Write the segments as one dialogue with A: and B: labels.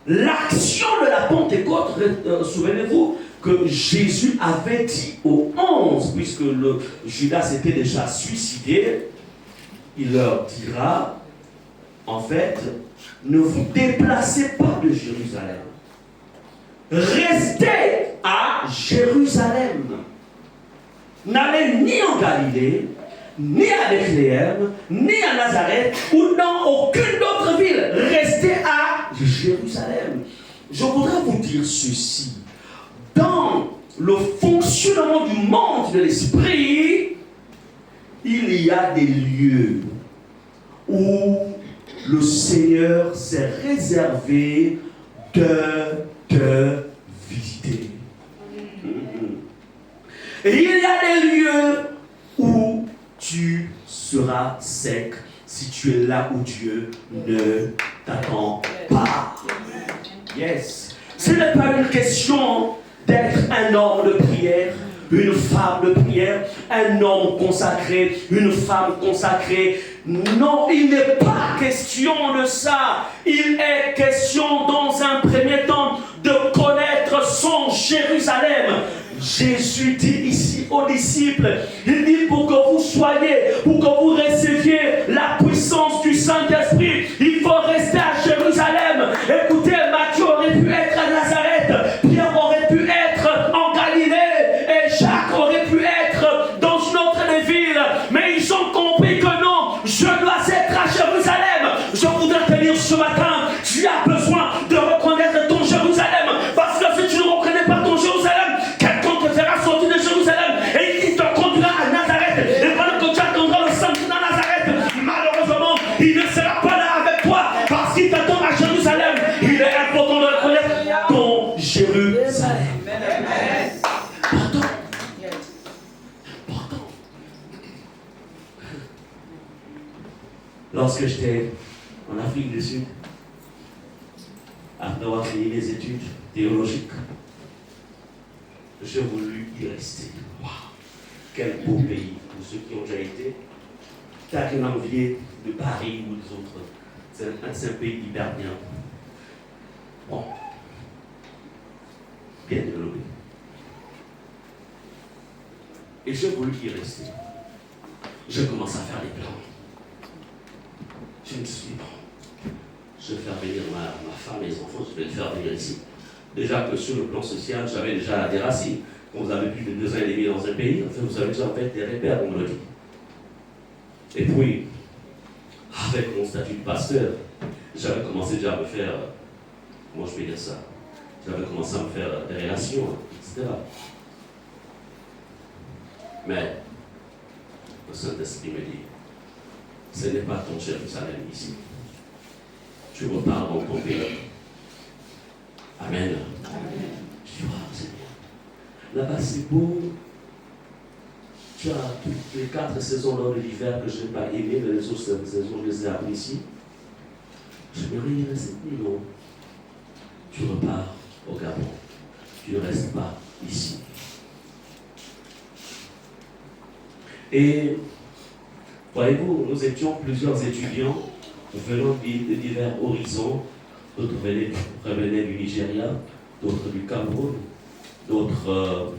A: l'action de la Pentecôte, souvenez-vous que Jésus avait dit aux 11, puisque Judas s'était déjà suicidé, il leur dira, en fait, ne vous déplacez pas de Jérusalem. Restez à Jérusalem. N'allez ni en Galilée, ni à Bethléem, ni à Nazareth, ou dans aucune autre ville. Restez à Jérusalem. Je voudrais vous dire ceci. Dans le fonctionnement du monde de l'esprit, il y a des lieux où le Seigneur s'est réservé de te visiter. Et il y a des lieux où tu seras sec si tu es là où Dieu ne t'attend pas. Yes. Ce n'est pas une question d'être un homme de prière, une femme de prière, un homme consacré, une femme consacrée. Non, il n'est pas question de ça. Il est question dans un premier temps de connaître son Jérusalem. Jésus dit ici aux disciples, il dit pour que vous soyez, pour que vous receviez la puissance du Saint-Esprit, il faut rester à Jérusalem. Écoutez, Matthieu aurait pu être à Nazareth, Pierre aurait pu être en Galilée, et Jacques aurait pu être dans une autre des villes, mais ils ont compris que non, je dois être à Jérusalem. Je voudrais te dire ce matin, tu as besoin de reconnaître ton Jérusalem, parce que si tu ne reconnais pas ton Jérusalem, fera sortir de Jérusalem et il te conduira à Nazareth. Et pendant que tu attendras le samedi dans Nazareth, malheureusement, il ne sera pas là avec toi parce qu'il t'attend à Jérusalem. Il est important de reconnaître ton Jérusalem. Important. Important. Lorsque j'étais en Afrique du Sud, après avoir fini mes études théologiques, j'ai voulu y rester. Waouh! Quel beau pays pour ceux qui ont déjà été. T'as rien envié de Paris ou des autres. C'est un pays hyper bien. Bon. Bien développé. Et j'ai voulu y rester. J'ai commencé à faire des plans. Je me suis dit, bon, je vais faire venir ma femme et les enfants, je vais les faire venir ici. Déjà que sur le plan social, j'avais déjà des racines. Quand vous avez plus de 2 ans et demi dans un pays, en fait, vous avez déjà fait des repères, on me le dit. Et puis, avec mon statut de pasteur, j'avais commencé déjà à me faire, comment je vais dire ça, j'avais commencé à me faire des relations, etc. Mais, le Saint-Esprit me dit, ce n'est pas ton Jérusalem ici. Tu repars dans ton pays. Amen. Je dis, wow, c'est bien. Là-bas, c'est beau. Tu as toutes les 4 saisons lors de l'hiver que je n'ai pas aimé, mais les autres saisons, je les ai appréciées. Je me dis, non. Tu repars au Gabon. Tu ne restes pas ici. Et, voyez-vous, nous étions plusieurs étudiants venant de divers horizons. D'autres revenaient du Nigeria, d'autres du Cameroun, d'autres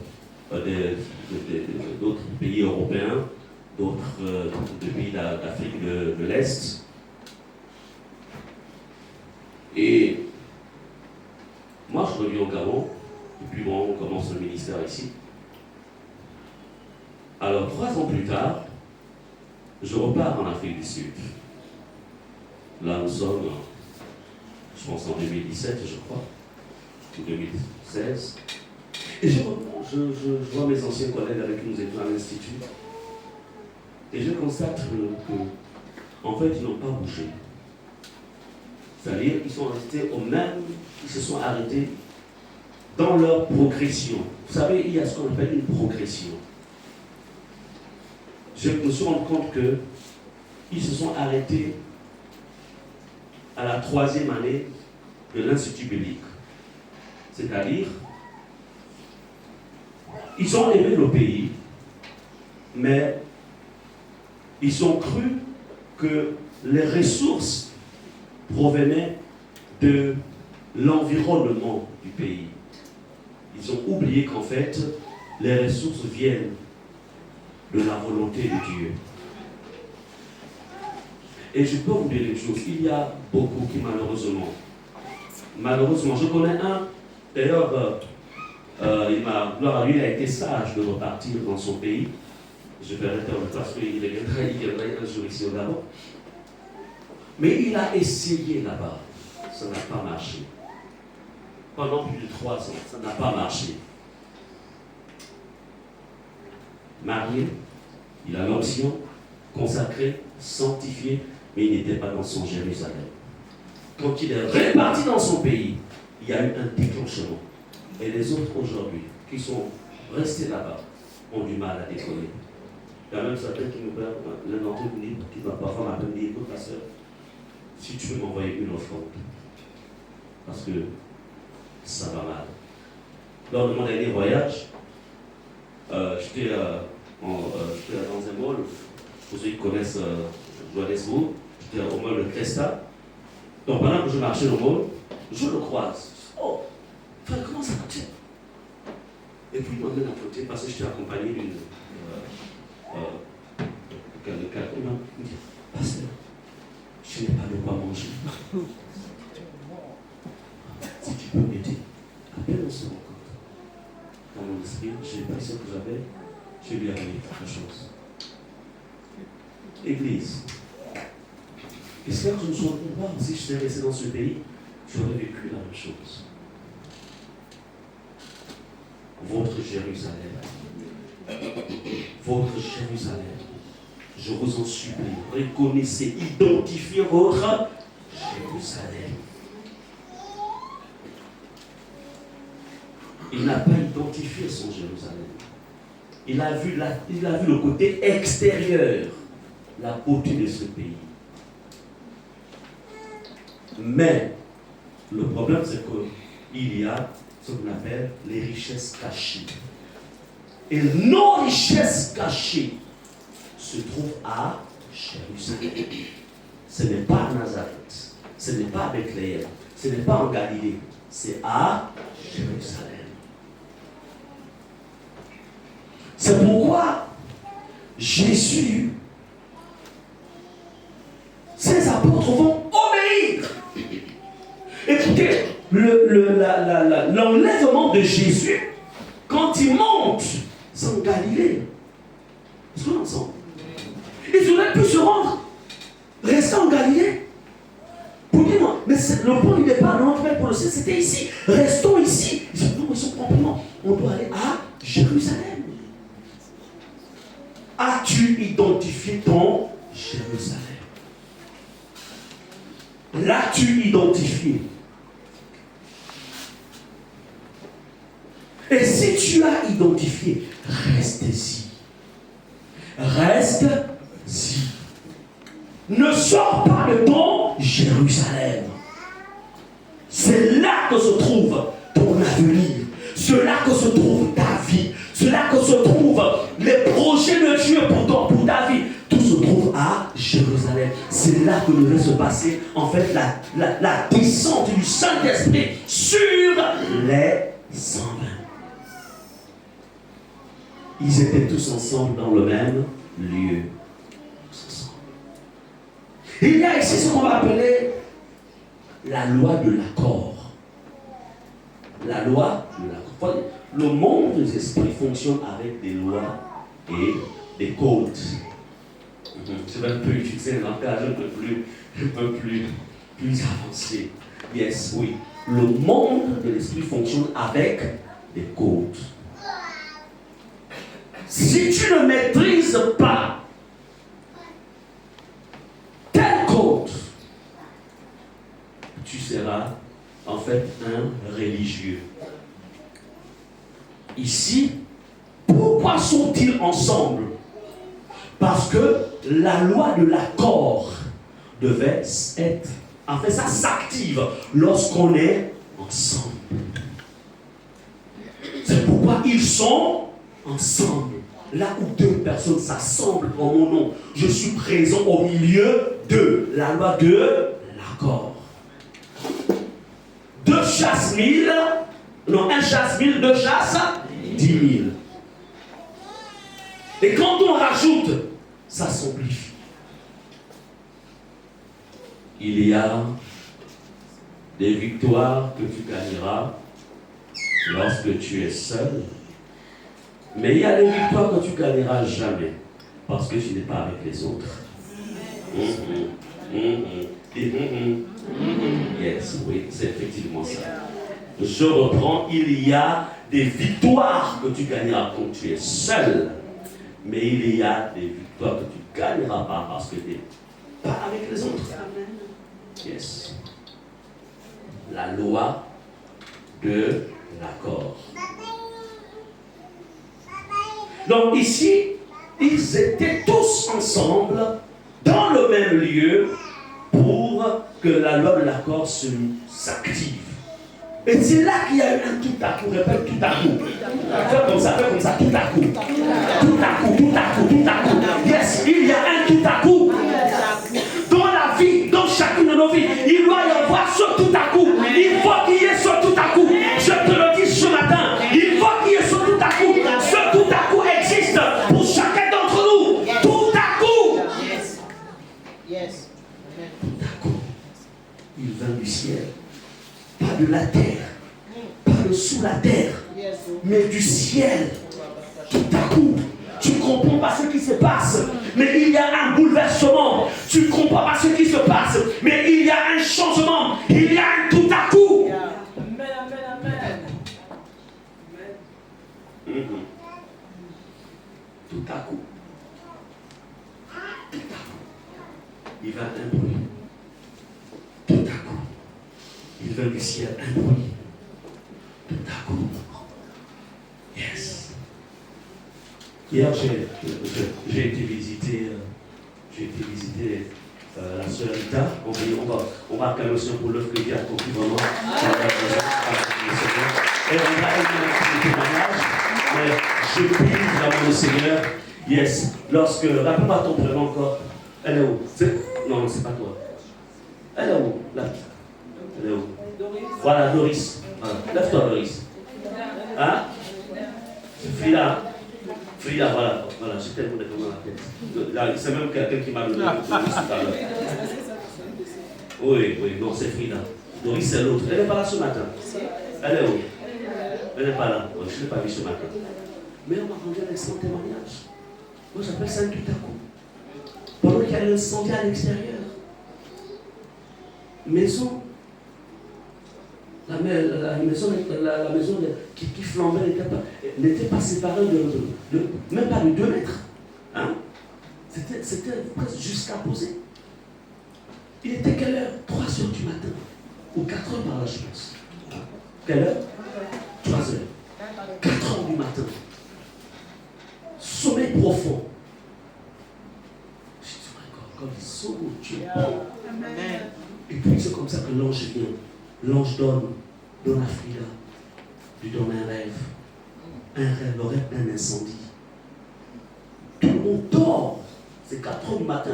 A: d'autres pays européens, d'autres pays d'Afrique de l'Est. Et moi, je reviens au Gabon, et puis bon, on commence le ministère ici. Alors, 3 ans plus tard, je repars en Afrique du Sud. Là, nous sommes, je pense, en 2017, je crois, ou 2016. Et je vois mes anciens collègues avec qui nous étions à l'Institut. Et je constate que, en fait, ils n'ont pas bougé. C'est-à-dire qu'ils sont restés au même, ils se sont arrêtés dans leur progression. Vous savez, il y a ce qu'on appelle une progression. Je me suis rendu compte qu'ils se sont arrêtés à la 3e année de l'Institut biblique. C'est-à-dire, ils ont aimé le pays, mais ils ont cru que les ressources provenaient de l'environnement du pays. Ils ont oublié qu'en fait, les ressources viennent de la volonté de Dieu. Et je peux vous dire une chose, il y a beaucoup qui malheureusement, je connais un, d'ailleurs, gloire à lui, il a été sage de repartir dans son pays. Je vais arrêter parce qu'il viendrait un jour ici au Gabon. Mais il a essayé là-bas, ça n'a pas marché. Pendant plus de 3 ans, ça n'a pas marché. Marié, il a l'option, consacré, sanctifié, mais il n'était pas dans son Jérusalem. Quand il est reparti dans son pays, il y a eu un déclenchement. Et les autres aujourd'hui, qui sont restés là-bas, ont du mal à décoller. Il y a même certains qui nous parlent, l'un d'entre eux qui va parfois m'appeler, écoute ma soeur, si tu peux m'envoyer une offrande, parce que ça va mal. Lors de mon dernier voyage, j'étais dans un mall, pour ceux qui connaissent Johannesburg, j'étais au mall de Cresta. Donc pendant que je marchais au mall, je le croise. Oh, frère, comment ça va-t-il? Et puis il m'emmène à côté parce que j'étais accompagné d'une quelqu'un. Il me dit, pasteur, je n'ai pas de quoi manger. Si tu peux m'aider, appelle on se rencontre. Dans mon esprit, j'ai pris ce que j'avais, je lui ai amené quelque chose. Église, j'espère que je ne sois pas, si je serais resté dans ce pays, j'aurais vécu la même chose. Votre Jérusalem, je vous en supplie, reconnaissez, identifiez votre Jérusalem. Il n'a pas identifié son Jérusalem. Il a vu le côté extérieur, la beauté de ce pays. Mais le problème, c'est qu'il y a ce qu'on appelle les richesses cachées. Et nos richesses cachées se trouvent à Jérusalem. Ce n'est pas à Nazareth, ce n'est pas à Bethléem, ce n'est pas en Galilée, c'est à Jérusalem. C'est pourquoi Jésus, ses apôtres vont obéir. Écoutez, l'enlèvement de Jésus, quand il monte, c'est en Galilée. Est-ce qu'on est ensemble? Ils auraient pu se rendre, rester en Galilée. Pour dire, non, mais le point du départ de notre Père pour le ciel, c'était ici. Restons ici. Ils disent, non, ils sont complètement. On doit aller à Jérusalem. As-tu identifié ton Jérusalem? L'as-tu identifié? Et si tu as identifié, reste-y. Reste-y. Ne sors pas de ton Jérusalem. C'est là que se trouve ton avenir. C'est là que se trouve ta vie. C'est là que se trouvent les projets de Dieu pour ta vie. Tout se trouve à Jérusalem. C'est là que devait se passer en fait la descente du Saint-Esprit sur les 120. Ils étaient tous ensemble dans le même lieu. Il y a ici ce qu'on va appeler la loi de l'accord. La loi de l'accord. Le monde des esprits fonctionne avec des lois et des codes. Je vais un peu utiliser un langage un peu plus avancé. Yes, oui. Le monde de l'esprit fonctionne avec des codes. Si tu ne maîtrises pas tel code, tu seras en fait un religieux. Ici, pourquoi sont-ils ensemble? Parce que la loi de l'accord devait être... En fait, ça s'active lorsqu'on est ensemble. C'est pourquoi ils sont ensemble. Là où deux personnes s'assemblent en mon nom, je suis présent au milieu d'eux. La loi de l'accord. Deux chasse 1000, non, un chasse 1000, deux chasse 10 000. Et quand on rajoute, ça s'amplifie. Il y a des victoires que tu gagneras lorsque tu es seul. Mais il y a des victoires que tu gagneras jamais parce que tu n'es pas avec les autres. Yes, oui, c'est effectivement ça. Je reprends, il y a des victoires que tu gagneras quand tu es seul. Mais il y a des victoires que tu ne gagneras pas parce que tu n'es pas avec les autres. Yes. La loi de l'accord. Donc ici, ils étaient tous ensemble dans le même lieu pour que la loi de l'accord s'active. Et c'est là qu'il y a eu un tout à coup, répète tout à coup. Fais comme ça, tout à coup. Tout à coup, tout à coup, tout à coup. Yes, il y a un tout à coup. Dans la vie, dans chacune de nos vies, il doit y avoir ce tout à coup. Il faut qu'il y ait ce tout à coup. Je te le dis ce matin, il faut qu'il y ait ce tout à coup. Ce tout à coup existe pour chacun d'entre nous. Tout à coup.
B: Yes.
A: Tout à coup, il vient du ciel. Pas de la terre, pas de sous la terre, mais du ciel. Tout à coup, tu ne comprends pas ce qui se passe, mais il y a un bouleversement. Tu ne comprends pas ce qui se passe, mais il y a un changement. Il y a un tout à coup.
B: Amen, amen, amen.
A: Tout à coup. Tout à coup. Il va un bruit. Tout à coup. Il vient du ciel, un bruit. Tout à coup. Yes. Hier, j'ai été visiter la sœur Rita. On va acclamer le Seigneur pour l'œuvre que Dieu a accomplie vraiment. Et on va aimer un petit témoignage. Mais je prie vraiment le Seigneur. Yes. Rappelle-moi ton prénom encore. Elle est où? Non, c'est pas toi. Elle est où? Là. Elle est où? Voilà, Doris. Voilà. Lève-toi, Doris. Hein? Frida. Frida, voilà. Voilà, j'ai tellement de dans la tête. Là, c'est même quelqu'un qui m'a donné Doris tout à l'heure. Oui, non, c'est Frida. Doris, c'est l'autre. Elle n'est pas là ce matin. Elle est où? Elle n'est pas là. Je ne l'ai pas vue ce matin. Mais on m'a rendu un excellent témoignage. Moi, j'appelle ça un tout à coup. Pendant qu'il y a l'incendie à l'extérieur. Maison. La maison qui flambait n'était pas séparée même pas de 2 mètres. Hein? C'était presque jusqu'à poser. Il était quelle heure? 3 heures du matin. Ou 4 heures par là, je pense. Quelle heure? 3 heures. 4 heures du matin. Sommeil profond. Je dis, quand il sauve, tu es bon. Et puis c'est comme ça que l'ange vient. L'ange donne à Frida, lui donne un rêve, le rêve d'un incendie. Tout le monde dort, c'est 4 heures du matin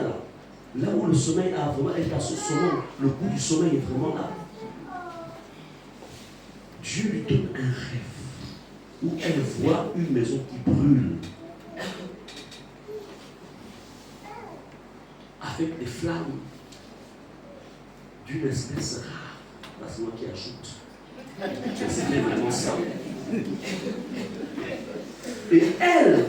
A: là où le sommeil a vraiment été à ce sommeil, le goût du sommeil est vraiment là. Dieu lui donne un rêve où elle voit une maison qui brûle avec des flammes d'une espèce rare. C'est moi qui ajoute. C'était vraiment ça. Et elle,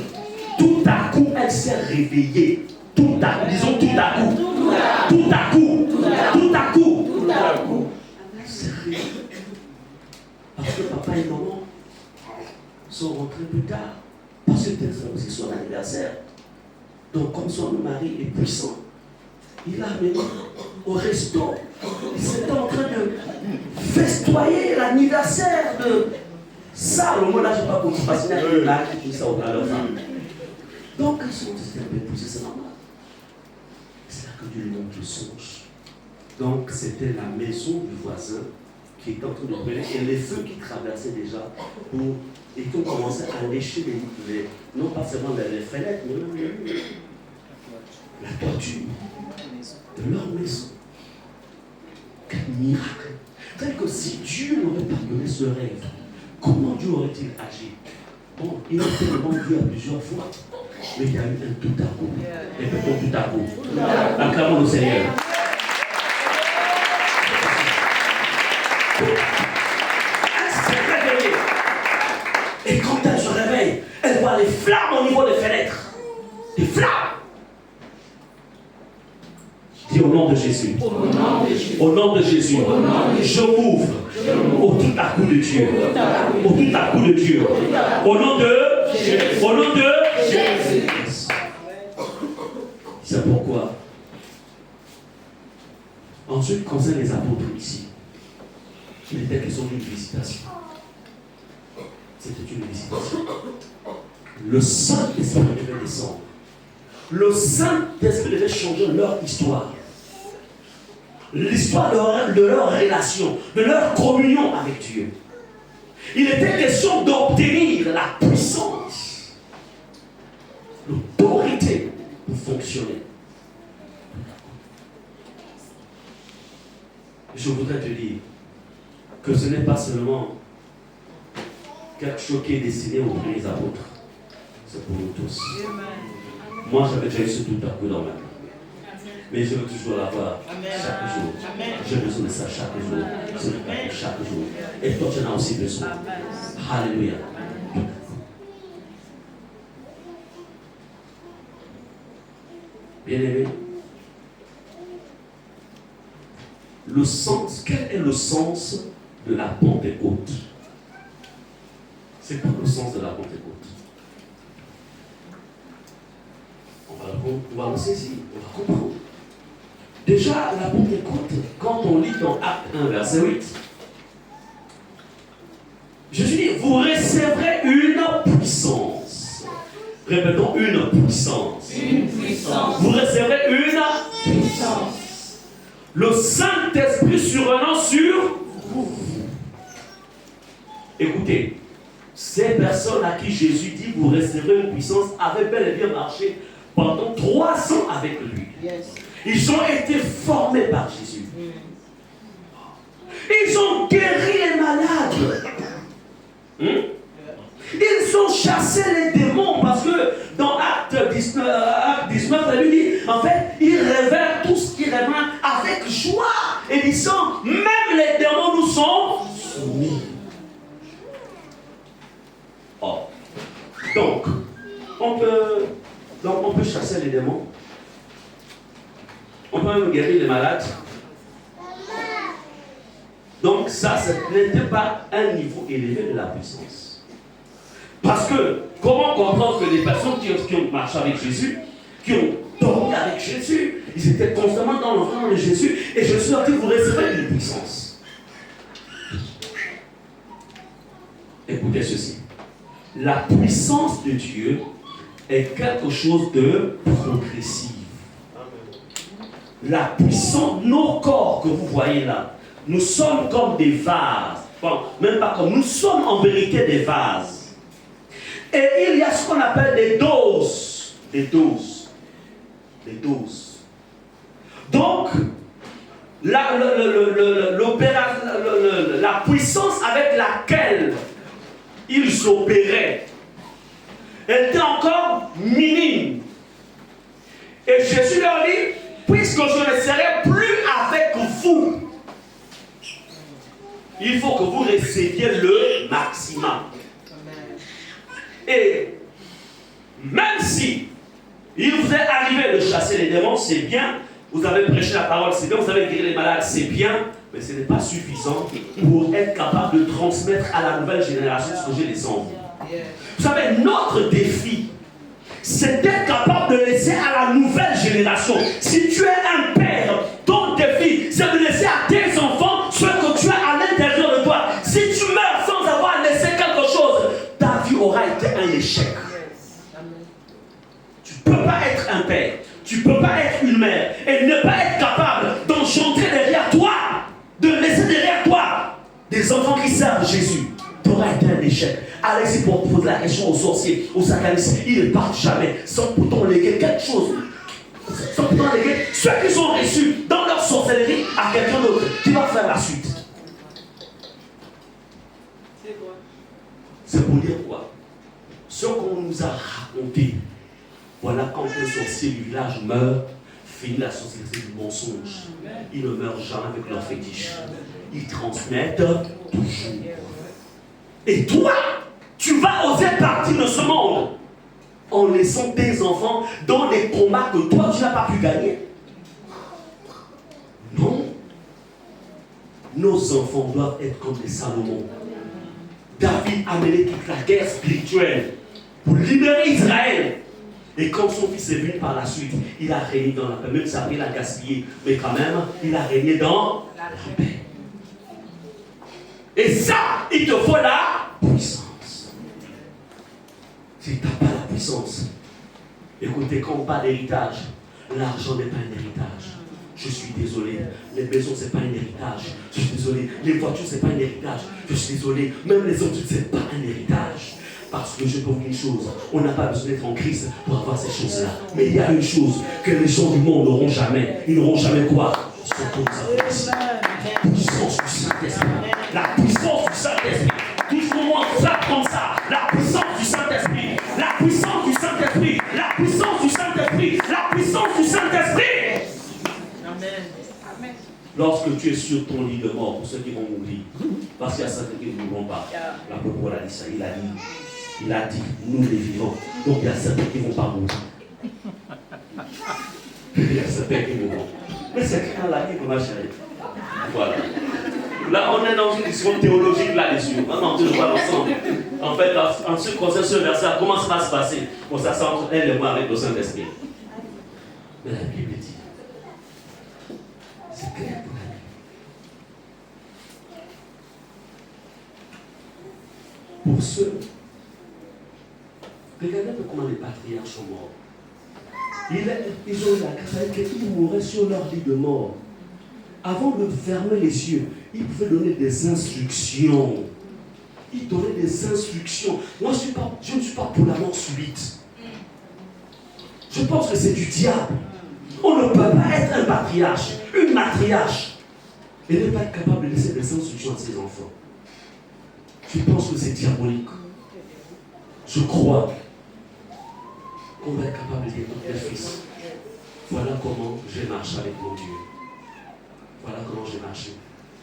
A: tout à coup, elle s'est réveillée. Tout à coup, disons tout à coup. Tout à coup. Tout à coup. Elle s'est réveillée. Parce que papa et maman sont rentrés plus tard. Parce que c'était aussi son anniversaire. Donc, comme son mari est puissant, il a amené au resto. Il s'était en train de festoyer l'anniversaire de ça. Au moment là, je ne sais pas comment se passe. Il y a une lac qui dit ça au cas de leur femme. Donc, ils sont un peu poussés, c'est normal. C'est là que Dieu lui montre le songe. Donc, c'était la maison du voisin qui était en train de brûler et les feux qui traversaient déjà et qui ont commencé à lécher non pas seulement les fenêtres, mais même la toiture de leur maison. Quel miracle! C'est que si Dieu n'aurait pas donné ce rêve, comment Dieu aurait-il agi? Bon, il a tellement vu à plusieurs fois, mais il y a eu un tout à coup. Répétons tout à coup. Acclamons le Seigneur. Elle s'est réveillée. Et quand elle se réveille, elle voit les flammes au niveau des fenêtres. Des flammes. Dis au nom de Jésus. Au nom de Jésus. Je m'ouvre au tout à coup de Dieu. Au tout à coup de Dieu. Au nom de Jésus. Au nom de Jésus. C'est pourquoi. En ce qui concerne les apôtres ici, il était question d'une visitation. C'était une visitation. Le Saint-Esprit devait descendre. Le Saint-Esprit devait changer leur histoire. L'histoire de leur relation, de leur communion avec Dieu. Il était question d'obtenir la puissance, l'autorité pour fonctionner. Je voudrais te dire que ce n'est pas seulement quelque chose qui est destiné aux premiers apôtres. C'est pour nous tous. Moi, j'avais déjà eu ce tout à coup dans ma vie. Mais je veux toujours l'avoir chaque jour. J'ai besoin de ça chaque jour. Chaque jour. Et toi, tu en as aussi besoin. Alléluia. Bien-aimé, quel est le sens de la Pentecôte? C'est quoi le sens de la Pentecôte? On va le saisir, on va comprendre. Déjà, la Pentecôte, quand on lit dans Acte 1, verset 8, Jésus dit, vous recevrez une puissance. Répétons, une puissance.
B: Une puissance.
A: Vous recevrez une puissance. Le Saint-Esprit survenant sur vous. Écoutez, ces personnes à qui Jésus dit, vous recevrez une puissance, avaient bel et bien marché pendant 3 ans avec lui.
B: Yes.
A: Ils ont été formés par Jésus. Ils ont guéri les malades. Ils ont chassé les démons parce que dans Acte 19, elle lui dit, en fait, ils révèrent tout ce qu'ils révèrent avec joie et disant, même les démons nous sont soumis. Oh. Donc, on peut chasser les démons. On peut même guérir les malades. Donc ça, ce n'était pas un niveau élevé de la puissance. Parce que, comment comprendre que les personnes qui ont marché avec Jésus, qui ont dormi avec Jésus, ils étaient constamment dans l'enfant de Jésus, et Jésus leur dit, vous recevrez une puissance. Écoutez ceci. La puissance de Dieu est quelque chose de progressif. La puissance, nos corps que vous voyez là, nous sommes comme des vases. Bon, même pas comme, nous sommes en vérité des vases. Et il y a ce qu'on appelle des doses. Des doses. Des doses. Donc, la puissance avec laquelle ils opéraient était encore minime. Et Jésus leur dit, puisque je ne serai plus avec vous, il faut que vous receviez le maximum. Et même si il vous est arrivé de chasser les démons, c'est bien, vous avez prêché la parole, c'est bien, vous avez guéri les malades, c'est bien, mais ce n'est pas suffisant pour être capable de transmettre à la nouvelle génération ce que j'ai des enfants. Vous savez, notre défi, c'est d'être capable de laisser à la nouvelle génération. Si tu es un père, ton défi, c'est de laisser à tes enfants ce que tu as à l'intérieur de toi. Si tu meurs sans avoir laissé quelque chose, ta vie aura été un échec. Tu ne peux pas être un père, tu ne peux pas être une mère et ne pas être capable d'engendrer derrière toi, de laisser derrière toi des enfants qui servent Jésus. Tu auras été un échec. Allez-y pour poser la question aux sorciers, aux satanistes. Ils ne partent jamais sans pourtant léguer quelque chose. Sans pourtant léguer ceux qui sont reçus dans leur sorcellerie à quelqu'un d'autre qui va faire la suite. C'est pour dire quoi? Ce qu'on nous a raconté, voilà quand un sorcier du village meurt, finit la société du mensonge. Ils ne meurent jamais avec leur fétiche. Ils transmettent toujours. Et toi, tu vas oser partir de ce monde en laissant tes enfants dans des combats que toi tu n'as pas pu gagner. Non. Nos enfants doivent être comme les Salomon. David a mené toute la guerre spirituelle pour libérer Israël. Et quand son fils est venu par la suite, il a régné dans la paix. Même si il a gaspillé, mais quand même, il a régné dans la paix. Et ça, il te faut la puissance. Si tu n'as pas la puissance, écoutez, quand on parle d'héritage, l'argent n'est pas un héritage. Je suis désolé, les maisons, ce n'est pas un héritage. Je suis désolé, les voitures, ce n'est pas un héritage. Je suis désolé, même les études, ce n'est pas un héritage. Parce que je peux vous dire une chose, on n'a pas besoin d'être en Christ pour avoir ces choses-là. Mais il y a une chose que les gens du monde n'auront jamais. Ils n'auront jamais quoi? La puissance du Saint-Esprit. La puissance du Saint-Esprit. Toujours moi, ça comme ça. La puissance du Saint-Esprit. La puissance du Saint-Esprit. La puissance du Saint-Esprit. La puissance du Saint-Esprit. Amen. Lorsque tu es sur ton lit de mort, pour ceux qui vont mourir, parce qu'il y a certains qui ne mourront pas. L'apôtre Paul a dit ça. Il a dit, nous les vivants. Donc il y a certains qui ne vont pas mourir. Il y a certains qui mourront. Mais c'est quand la vie qu'on a chérie. Voilà. Là, on est dans une discussion théologique là-dessus. Maintenant, on va ensemble. En fait, en ce qui concerne ce verset, comment ça va se passer? Bon, ça s'entre elle et moi avec le Saint-Esprit. Mais la Bible dit, c'est clair pour la Bible. Pour ceux, regardez un peu comment les patriarches sont morts. Ils ont eu la grâce qu'ils mouraient sur leur lit de mort. Avant de fermer les yeux, ils pouvaient donner des instructions. Ils donnaient des instructions. Moi, je ne suis pas pour la mort subite. Je pense que c'est du diable. On ne peut pas être un patriarche, une matriarche, et ne pas être capable de laisser des instructions à ses enfants. Je pense que c'est diabolique. Je crois qu'on va être capable de dire à mon fils, voilà comment j'ai marché avec mon Dieu. Voilà comment j'ai marché.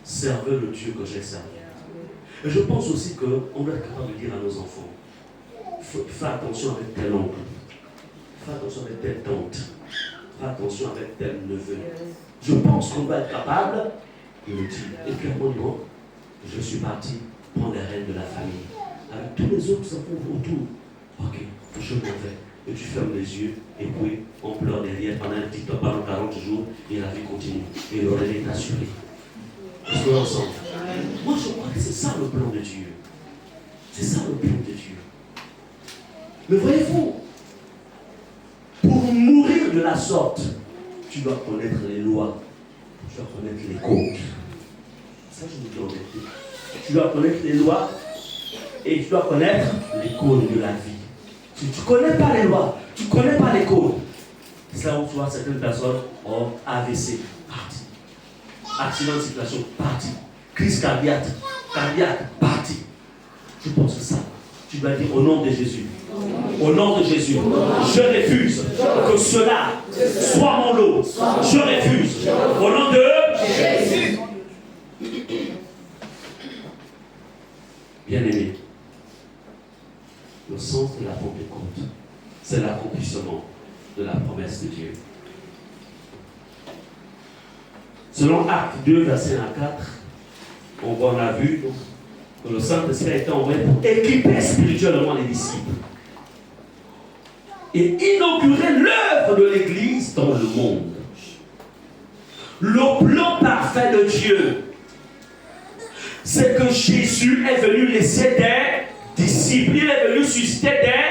A: Servez le Dieu que j'ai servi. Et je pense aussi qu'on doit être capable de dire à nos enfants, fais attention avec tel oncle, fais attention avec telle tante, fais attention avec tel neveu. Je pense qu'on doit être capable de le dire. Et puis à un moment, je suis parti prendre les rênes de la famille. Avec tous les autres enfants autour. Ok, je m'en vais. Et tu fermes les yeux, et puis on pleure derrière pendant un petit temps, pendant 40 jours, et la vie continue. Et le relais est assuré. Est-ce qu'on est ensemble? Moi, je crois que c'est ça le plan de Dieu. C'est ça le plan de Dieu. Mais voyez-vous, pour mourir de la sorte, tu dois connaître les lois, tu dois connaître les côtes. Ça, je vous dis en vérité. Tu dois connaître les lois et tu dois connaître les côtes de la vie. Si tu ne connais pas les lois, tu ne connais pas les codes, c'est là où tu vois certaines personnes, AVC, parti. Accident de circulation, parti. Crise cardiaque, parti. Je pense que ça, tu dois dire au nom de Jésus. Au nom de Jésus, je refuse que cela soit mon lot. Je refuse. Au nom de Jésus. Bien-aimé, le sens de la Pentecôte, c'est l'accomplissement de la promesse de Dieu. Selon Actes 2, verset 1 à 4, on a vu que le Saint-Esprit a été envoyé pour équiper spirituellement les disciples et inaugurer l'œuvre de l'Église dans le monde. Le plan parfait de Dieu, c'est que Jésus est venu laisser des disciples, il est venu susciter des